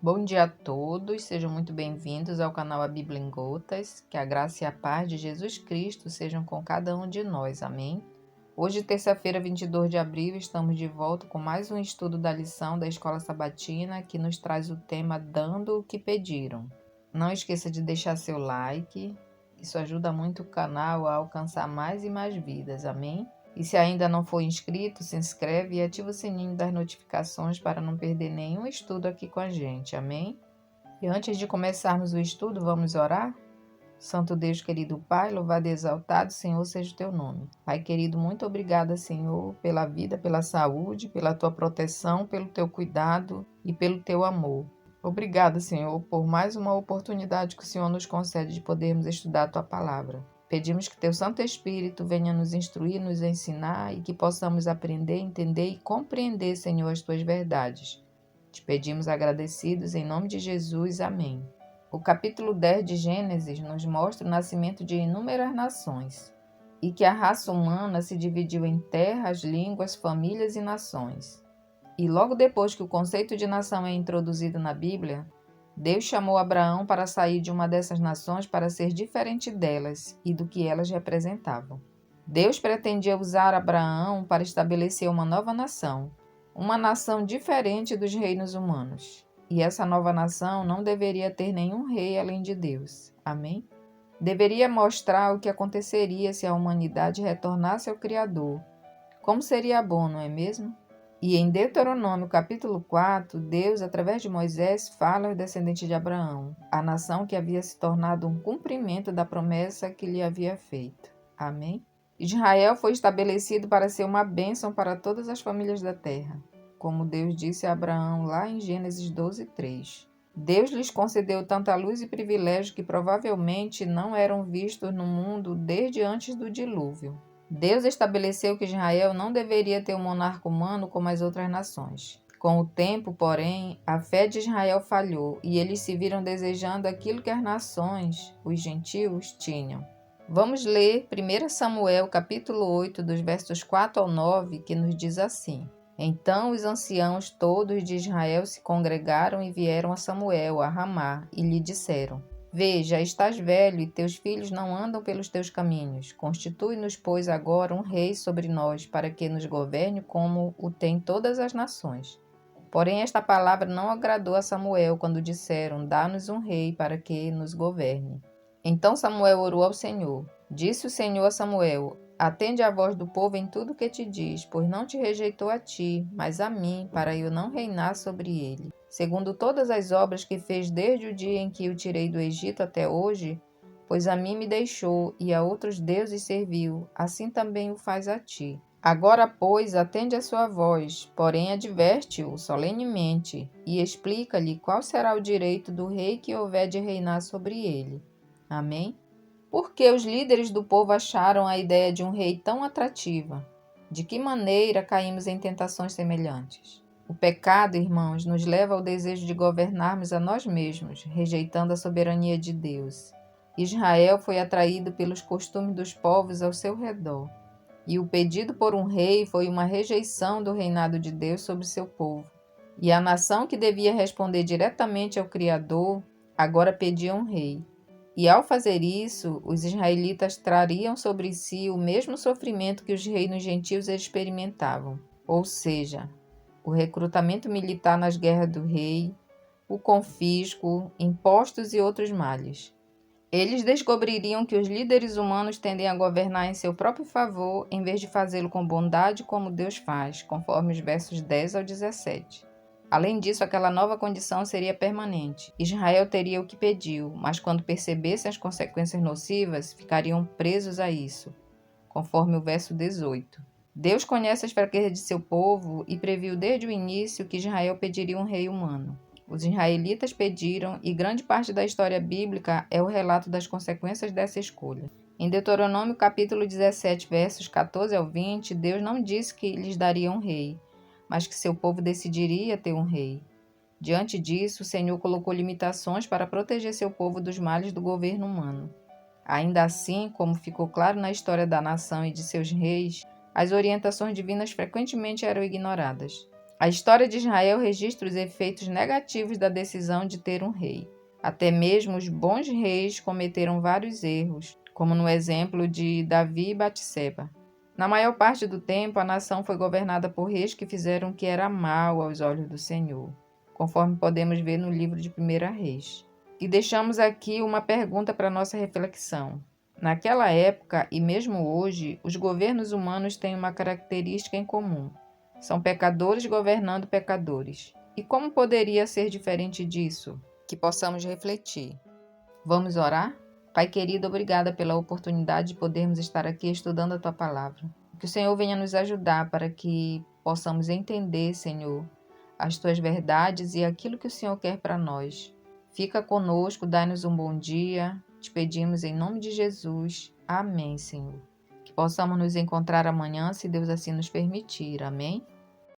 Bom dia a todos, sejam muito bem-vindos ao canal A Bíblia em Gotas. Que a graça e a paz de Jesus Cristo sejam com cada um de nós, amém? Hoje, terça-feira, 22 de abril, estamos de volta com mais um estudo da lição da Escola Sabatina, que nos traz o tema Dando o que Pediram. Não esqueça de deixar seu like, isso ajuda muito o canal a alcançar mais e mais vidas, amém? E se ainda não for inscrito, se inscreve e ativa o sininho das notificações para não perder nenhum estudo aqui com a gente, amém? E antes de começarmos o estudo, vamos orar? Santo Deus, querido Pai, louvado e exaltado, Senhor, seja o teu nome. Pai querido, muito obrigada, Senhor, pela vida, pela saúde, pela tua proteção, pelo teu cuidado e pelo teu amor. Obrigada, Senhor, por mais uma oportunidade que o Senhor nos concede de podermos estudar a tua palavra. Pedimos que teu Santo Espírito venha nos instruir, nos ensinar e que possamos aprender, entender e compreender, Senhor, as tuas verdades. Te pedimos agradecidos em nome de Jesus. Amém. O capítulo 10 de Gênesis nos mostra o nascimento de inúmeras nações e que a raça humana se dividiu em terras, línguas, famílias e nações. E logo depois que o conceito de nação é introduzido na Bíblia, Deus chamou Abraão para sair de uma dessas nações para ser diferente delas e do que elas representavam. Deus pretendia usar Abraão para estabelecer uma nova nação, uma nação diferente dos reinos humanos. E essa nova nação não deveria ter nenhum rei além de Deus. Amém? Deveria mostrar o que aconteceria se a humanidade retornasse ao Criador. Como seria bom, não é mesmo? E em Deuteronômio capítulo 4, Deus, através de Moisés, fala aos descendentes de Abraão, a nação que havia se tornado um cumprimento da promessa que lhe havia feito. Amém? Israel foi estabelecido para ser uma bênção para todas as famílias da terra, como Deus disse a Abraão lá em Gênesis 12, 3. Deus lhes concedeu tanta luz e privilégio que provavelmente não eram vistos no mundo desde antes do dilúvio. Deus estabeleceu que Israel não deveria ter um monarca humano como as outras nações. Com o tempo, porém, a fé de Israel falhou e eles se viram desejando aquilo que as nações, os gentios, tinham. Vamos ler 1 Samuel capítulo 8, dos versos 4 ao 9, que nos diz assim: Então os anciãos todos de Israel se congregaram e vieram a Samuel, a Ramá, e lhe disseram: Veja, estás velho e teus filhos não andam pelos teus caminhos. Constitui-nos, pois, agora um rei sobre nós, para que nos governe como o têm todas as nações. Porém, esta palavra não agradou a Samuel quando disseram: Dá-nos um rei para que nos governe. Então Samuel orou ao Senhor. Disse o Senhor a Samuel: Atende à voz do povo em tudo o que te diz, pois não te rejeitou a ti, mas a mim, para eu não reinar sobre ele. Segundo todas as obras que fez desde o dia em que o tirei do Egito até hoje, pois a mim me deixou e a outros deuses serviu, assim também o faz a ti. Agora, pois, atende a sua voz, porém adverte-o solenemente e explica-lhe qual será o direito do rei que houver de reinar sobre ele. Amém? Porque os líderes do povo acharam a ideia de um rei tão atrativa? De que maneira caímos em tentações semelhantes? O pecado, irmãos, nos leva ao desejo de governarmos a nós mesmos, rejeitando a soberania de Deus. Israel foi atraído pelos costumes dos povos ao seu redor, e o pedido por um rei foi uma rejeição do reinado de Deus sobre seu povo. E a nação que devia responder diretamente ao Criador agora pedia um rei. E ao fazer isso, os israelitas trariam sobre si o mesmo sofrimento que os reinos gentios experimentavam, ou seja, o recrutamento militar nas guerras do rei, o confisco, impostos e outros males. Eles descobririam que os líderes humanos tendem a governar em seu próprio favor, em vez de fazê-lo com bondade como Deus faz, conforme os versos 10 ao 17. Além disso, aquela nova condição seria permanente. Israel teria o que pediu, mas quando percebessem as consequências nocivas, ficariam presos a isso, conforme o verso 18. Deus conhece as fraquezas de seu povo e previu desde o início que Israel pediria um rei humano. Os israelitas pediram, e grande parte da história bíblica é o relato das consequências dessa escolha. Em Deuteronômio capítulo 17, versos 14 ao 20, Deus não disse que lhes daria um rei, mas que seu povo decidiria ter um rei. Diante disso, o Senhor colocou limitações para proteger seu povo dos males do governo humano. Ainda assim, como ficou claro na história da nação e de seus reis, as orientações divinas frequentemente eram ignoradas. A história de Israel registra os efeitos negativos da decisão de ter um rei. Até mesmo os bons reis cometeram vários erros, como no exemplo de Davi e Batseba. Na maior parte do tempo, a nação foi governada por reis que fizeram o que era mal aos olhos do Senhor, conforme podemos ver no livro de 1 Reis. E deixamos aqui uma pergunta para nossa reflexão. Naquela época, e mesmo hoje, os governos humanos têm uma característica em comum. São pecadores governando pecadores. E como poderia ser diferente disso? Que possamos refletir. Vamos orar? Pai querido, obrigada pela oportunidade de podermos estar aqui estudando a Tua Palavra. Que o Senhor venha nos ajudar para que possamos entender, Senhor, as Tuas verdades e aquilo que o Senhor quer para nós. Fica conosco, dai-nos um bom dia. Te pedimos em nome de Jesus. Amém, Senhor. Que possamos nos encontrar amanhã, se Deus assim nos permitir. Amém?